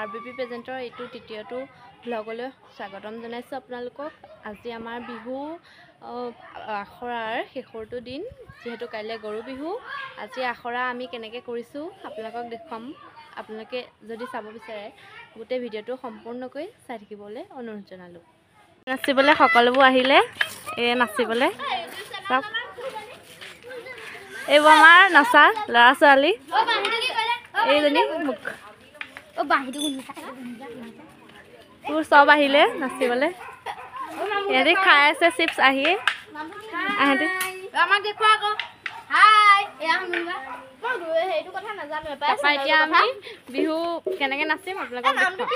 RBP প্ৰেজেণ্টৰ এইটো তৃতীয়টো ভ্লগলৈ স্বাগতম জনাইছোঁ আপোনালোকক। আজি আমাৰ বিহু আখৰাৰ শেষৰটো দিন, যিহেতু কাইলৈ গৰু বিহু। আজি আখৰা আমি কেনেকৈ কৰিছোঁ আপোনালোকক দেখুৱাম। আপোনালোকে যদি চাব বিচাৰে গোটেই ভিডিঅ'টো সম্পূৰ্ণকৈ চাই থাকিবলৈ অনুৰোধ জনালোঁ। নাচিবলৈ সকলোবোৰ আহিলে, নাচিবলৈ চাওক। এইবোৰ আমাৰ নচা ল'ৰা ছোৱালী। এইজনী মোক তোৰ চব আহিলে নাচিবলৈ। সিহঁতি খাই আছে চিপছ আহি। এতিয়া আমি বিহু কেনেকৈ নাচিম আপোনালোকক দেখুৱাম।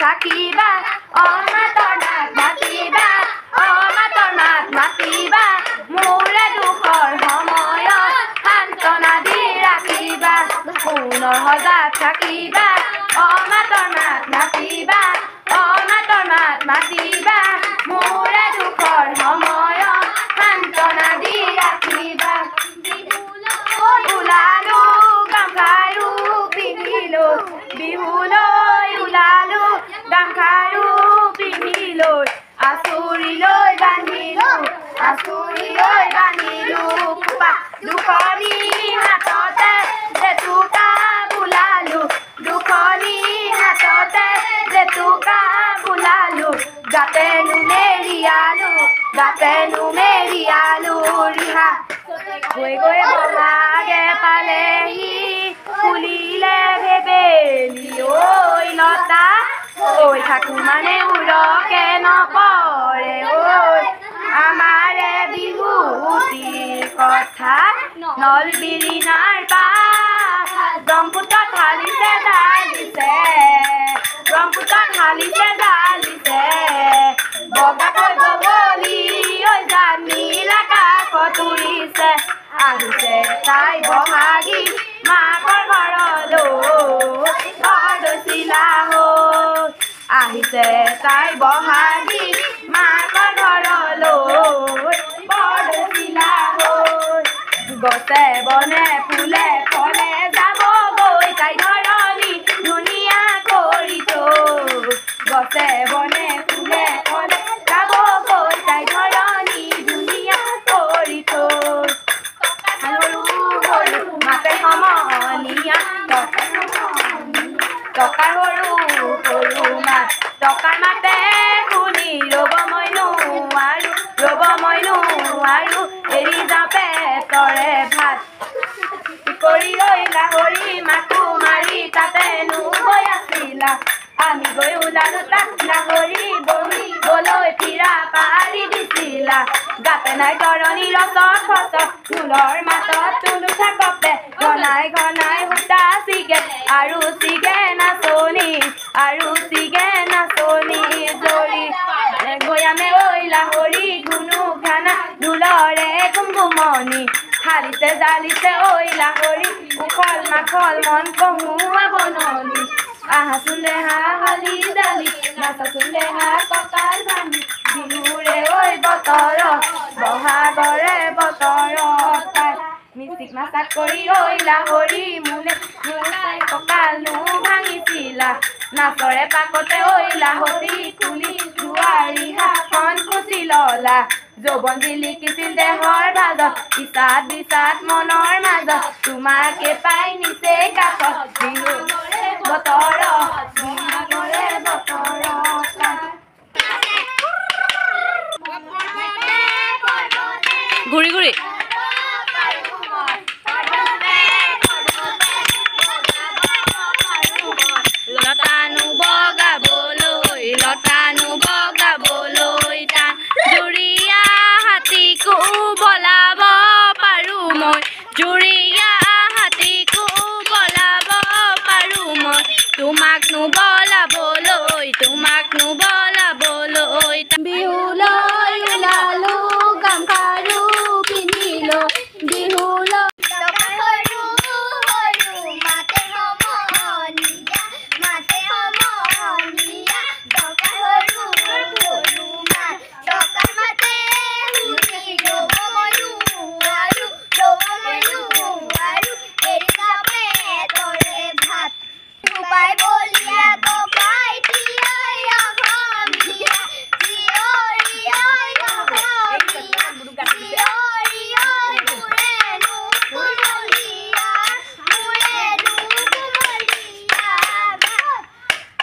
থাকিবা মাতৰ মাত মাতিবা, মাতৰ মাত মাতিবা, মোৰে দুখৰ সময়ত সান্তনা দি ৰাখিবা। পুনৰ সজাত থাকিবা, মাতৰ মাত মাতিবা, মাতৰ মাত মাতিবা, মোৰে দুখৰ সময়ত সান্তনা দি ৰাখিবা। ওলালো গামখাৰু পিন্ধিলো, বিহুলৈ ওলালো গামখাৰু পিন্ধিলৈ, আঁচুৰিলৈ বান্ধিলো, আঁচুৰিলৈ বান্ধিলো খোপা দুখনি হাততে জেতুকা বোলালো, দুখনি হাততে জেতুকা বোলালো, গাতেনো মেৰিয়ালো, গাতেনো মেৰিয়ালো ৰিহা। গৈ গৈ বহাগে পালেহি ফুলিলে ভেবেলি, তাকো মানে উৰকে নপৰে ঐ আমাৰে বিহুটিৰ কথা নল বিৰিণাৰ পাত ব্ৰহ্মপুত্ৰত ঢালিছে ঢালিছে ব্ৰহ্মপুত্ৰত ঢালিছে ঢালিছে বগাকৈ বগলী ঐ জানিলা কাষত উৰিছে আহিছে তাই বহাগী মাকৰ ঘৰলৈ বৰদৈচিলা হৈ আহিছে তাই বহাগী মাকৰ ঘৰলৈ বৰদৈচিলা হৈ গছে বনে ফুলে ফলে যাব গৈ তাই ধৰণী ধুনীয়া কৰি থৈ গছে বনে ফুলে ফলে যাব গৈ তাই ধৰণী ধুনীয়া কৰি থৈ সৰু সৰু মাতে সমনীয়া টকাৰ সৰু সৰু মাত টকাৰ মাতে শুনি ৰ'ব মই নোৱাৰো এৰি যাওঁ পেটৰে ভাত কৰি ঐ গাহৰি মাথো মাৰি তাতেনো গৈ আছিলা আমি গৈ ওলালো তাত গাহৰি বহিবলৈ ফিৰা পাৰি দিছিলা গাতে নাই তৰণি ৰচত ফচত ফুলৰ মাতত তুলুঠা কপে ঘনাই ঘনাই সূতা চিগে আৰু চিগে নাচনি জৰি গয়ামে ঐ লাহৰি গুণু খানা ঢোলৰে ঘুমঘুমনি ঢালিছে জালিছে ঐ লাহৰি উখল মাখল মন কমোৱা বননি আহাচোন দেহা হালি জালি নাচাচোন দেহা কঁকাল ভাঙি বিহুৰে ঐ বতৰ বহাগৰে বতৰ মিচিক মাছাক কৰি ঐ লাহৰি মোলে মোলাই কঁকালো ভাঙিছিলা নাচৰে পাকতে ঐ লাহৰি তুলি জোৱাৰী হাতখন খুচি ললা যৌৱন জিলিকিছিল দেহৰ ভাজত ইচাত বিচাত মনৰ মাজত তোমাকে পাই নিচে কাষত বিহু বতৰ বিহুৰে বতৰ ঘূৰি ঘূৰি লতানো বগাবলৈ টান জুৰীয়া হাতীকো বলাব পাৰো মই জুৰীয়া হাতীকো বলাব পাৰো মই তোমাকনো বলাবলৈ বিহুলৈ ওলালো গামখাৰু পিন্ধিলো বিহুলৈ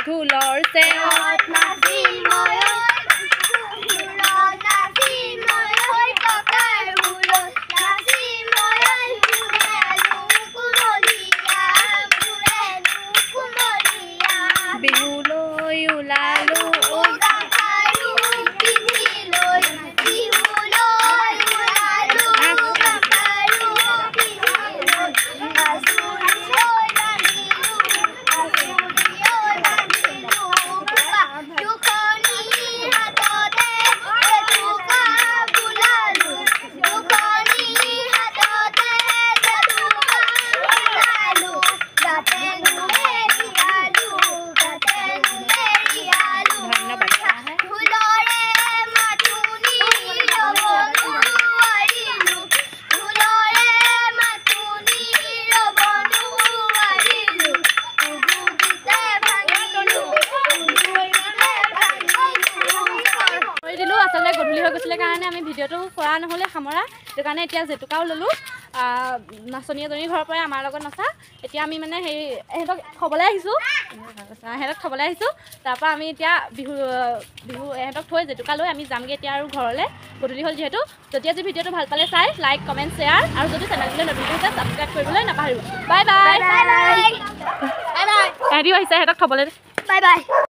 ঢোলৰ চেৱত নাচি মই বিহুলৈ ওলালো গধূলি হৈ গৈছিলে কাৰণে আমি ভিডিঅ'টো কৰা নহ'লে সামৰা সেইটো কাৰণে এতিয়া জেতুকাও ল'লোঁ নাচনী এজনীৰ ঘৰৰ পৰাই আমাৰ লগত নাচা এতিয়া আমি মানে হেৰি সিহঁতক থ'বলৈ আহিছোঁ তাৰপৰা আমি এতিয়া বিহু সিহঁতক থৈ জেতুকা লৈ আমি যামগৈ এতিয়া আৰু ঘৰলৈ গধূলি হ'ল যিহেতু যদি আজি ভিডিঅ'টো ভাল পালে চাই লাইক কমেণ্ট শ্বেয়াৰ আৰু যদি চেনেলটোলৈ নতুন হৈছে ছাবস্ক্ৰাইব কৰিবলৈ নাপাহৰিব বাই বাই এহেঁতিও আহিছে সিহঁতক থ'বলৈ বাই বাই